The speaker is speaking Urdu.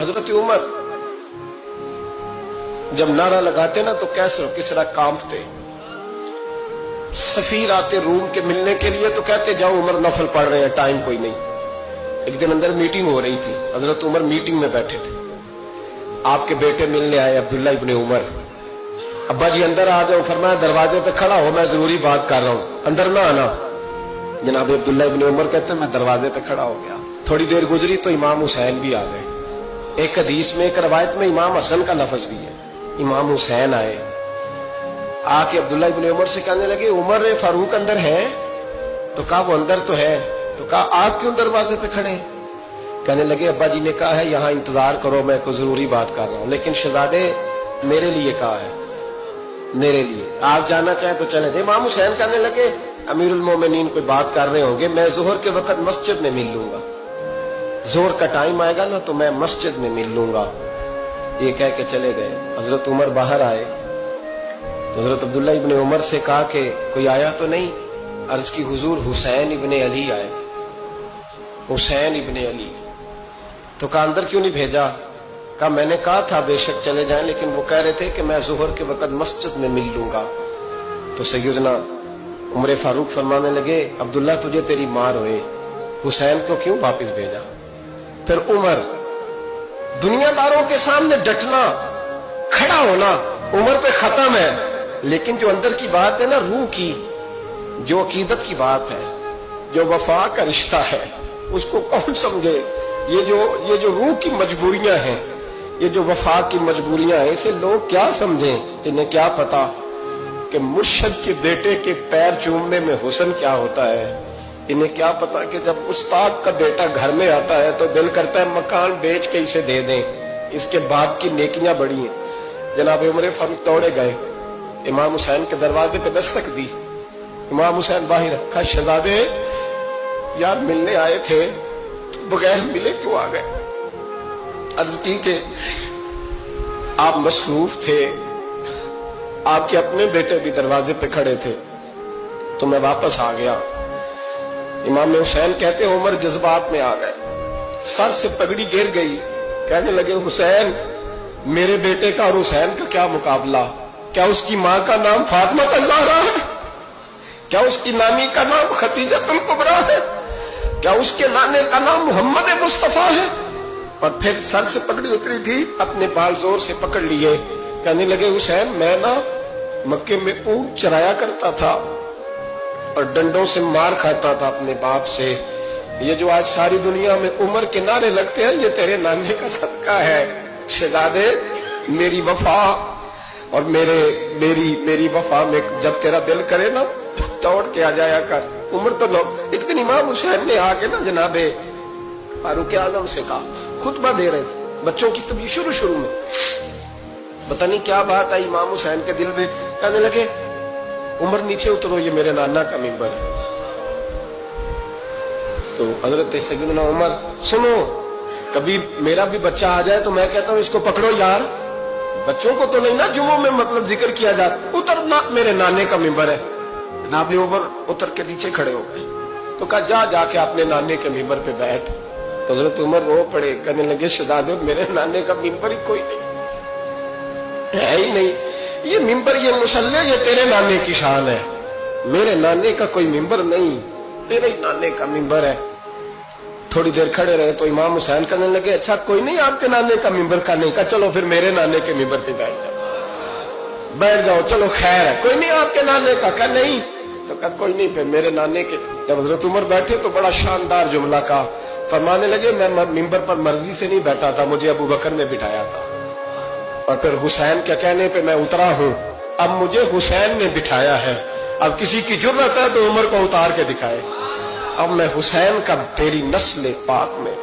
حضرت عمر جب نعرہ لگاتے نا تو کیسر و کسرا کانپتے. سفیر آتے روم کے ملنے کے لیے تو کہتے جاؤ عمر نفل پڑھ رہے ہیں، ٹائم کوئی نہیں. ایک دن اندر میٹنگ ہو رہی تھی، حضرت عمر میٹنگ میں بیٹھے تھے. آپ کے بیٹے ملنے آئے عبداللہ ابن عمر. ابا جی اندر آ جاؤ. فرمایا دروازے پہ کھڑا ہو، میں ضروری بات کر رہا ہوں، اندر نہ آنا. جناب عبداللہ ابن عمر کہتے ہیں میں دروازے پہ کھڑا ہو گیا. تھوڑی دیر گزری تو امام حسین بھی آ گئے. ایک حدیث میں ایک روایت میں امام حسن کا لفظ بھی ہے. امام حسین آئے، آ کے عبداللہ ابن عمر سے کہنے لگے عمر فاروق اندر ہے؟ تو کہا وہ اندر تو ہے. تو کہا آپ کیوں دروازے پہ کھڑے؟ کہنے لگے ابا جی نے کہا ہے یہاں انتظار کرو، میں کوئی ضروری بات کر رہا ہوں، لیکن شہزادے میرے لیے کہا ہے، میرے لیے آپ جانا چاہیں تو چلے جائیں. امام حسین کہنے لگے امیر المومنین کوئی بات کر رہے ہوں گے، میں ظہر کے وقت مسجد میں مل لوں گا، ظہر کا ٹائم آئے گا نا تو میں مسجد میں مل لوں گا. یہ کہہ کے چلے گئے. حضرت عمر باہر آئے تو حضرت عبداللہ ابن عمر سے کہا کہ کوئی آیا تو نہیں؟ عرض کی حضور حسین ابن علی آئے. حسین ابن علی. تو کہا اندر کیوں نہیں بھیجا؟ کہا میں نے کہا تھا بے شک چلے جائیں، لیکن وہ کہہ رہے تھے کہ میں ظہر کے وقت مسجد میں مل لوں گا. تو سیدنا عمر فاروق فرمانے لگے عبداللہ تجھے تیری ماں روئے، حسین کو کیوں واپس بھیجا؟ پھر عمر دنیا داروں کے سامنے ڈٹنا، کھڑا ہونا عمر پہ ختم ہے، لیکن جو اندر کی بات ہے نا، روح کی، جو عقیدت کی بات ہے، جو وفا کا رشتہ ہے، اس کو کون سمجھے؟ یہ جو روح کی مجبوریاں ہیں، یہ جو وفا کی مجبوریاں ہیں، اسے لوگ کیا سمجھیں؟ انہیں کیا پتا کہ مرشد کے بیٹے کے پیر چومنے میں حسن کیا ہوتا ہے. انہیں کیا پتا کہ جب استاد کا بیٹا گھر میں آتا ہے تو دل کرتا ہے مکان بیچ کے اسے دے دیں، اس کے باپ کی نیکیاں بڑی ہیں. جناب عمر فاروق دوڑے گئے، امام حسین کے دروازے پہ دستک دی. امام حسین باہر رکھا. شہزادے یار ملنے آئے تھے، بغیر ملے کیوں آ گئے؟ عرض کی کہ آپ مصروف تھے، آپ کے اپنے بیٹے بھی دروازے پہ کھڑے تھے تو میں واپس آ گیا. امام حسین کہتے عمر جذبات میں آ گئے، سر سے پگڑی گر گئی. کہنے لگے حسین میرے بیٹے کا اور حسین کا کیا مقابلہ؟ کیا اس کی ماں کا نام فاطمہ الزہرا ہے؟ کیا اس کی نانی کا نام خدیجہ الکبریٰ ہے؟ کیا اس کے نانے کا نام محمد مصطفیٰ ہے؟ اور پھر سر سے پگڑی اتری تھی، اپنے بال زور سے پکڑ لیے. کہنے لگے حسین میں نا مکے میں اونٹ چرایا کرتا تھا اور ڈنڈوں سے مار کھاتا تھا اپنے باپ سے. یہ جو آج ساری دنیا میں عمر کے نعرے لگتے ہیں یہ تیرے نانے کا صدقہ ہے. شہزادے میری وفا اور میری وفا میں جب تیرا دل کرے نا دوڑ کے آ جایا کر. عمر تو لوگ ایک دن امام حسین نے آ کے نا جناب فاروق اعظم سے کہا، خطبہ دے رہے تھے بچوں کی طبیعت شروع میں، پتہ نہیں کیا بات آئی امام حسین کے دل میں. کہنے لگے عمر نیچے اترو، یہ میرے نانا کا ممبر ہے. تو حضرت سیدنا عمر سنو، کبھی میرا بھی بچہ آ جائے تو میں کہتا ہوں اس کو پکڑو یار، بچوں کو تو نہیں نا جمعوں میں مطلب ذکر کیا جاتا، اترنا میرے نانے کا ممبر ہے. جناب عمر اتر کے نیچے کھڑے ہو گئے تو کہا جا کے اپنے نانے کے ممبر پہ بیٹھ. تو حضرت عمر رو پڑے. کہنے لگے شہزادے میرے نانے کا ممبر ہی کوئی نہیں ہے ہی نہیں. یہ ممبر، یہ مصلی، یہ تیرے نانے کی شان ہے، میرے نانے کا کوئی ممبر نہیں، تیرے ہی نانے کا ممبر ہے. تھوڑی دیر کھڑے رہے تو امام حسین کہنے لگے اچھا کوئی نہیں آپ کے نانے کا ممبر کا نہیں؟ کہا چلو پھر میرے نانے کے ممبر پہ بیٹھ جاؤ، چلو خیر ہے. کوئی نہیں آپ کے نانے کا؟ کہا نہیں. تو کہا کوئی نہیں پھر میرے نانے کے. جب حضرت عمر بیٹھے تو بڑا شاندار جملہ کہا. فرمانے لگے میں ممبر پر مرضی سے نہیں بیٹھا تھا، مجھے ابو بکر نے بٹھایا تھا، اور پھر حسین کے کہنے پہ میں اترا ہوں، اب مجھے حسین نے بٹھایا ہے. اب کسی کی جرأت ہے تو عمر کو اتار کے دکھائے. اب میں حسین کا تیری نسل پاک میں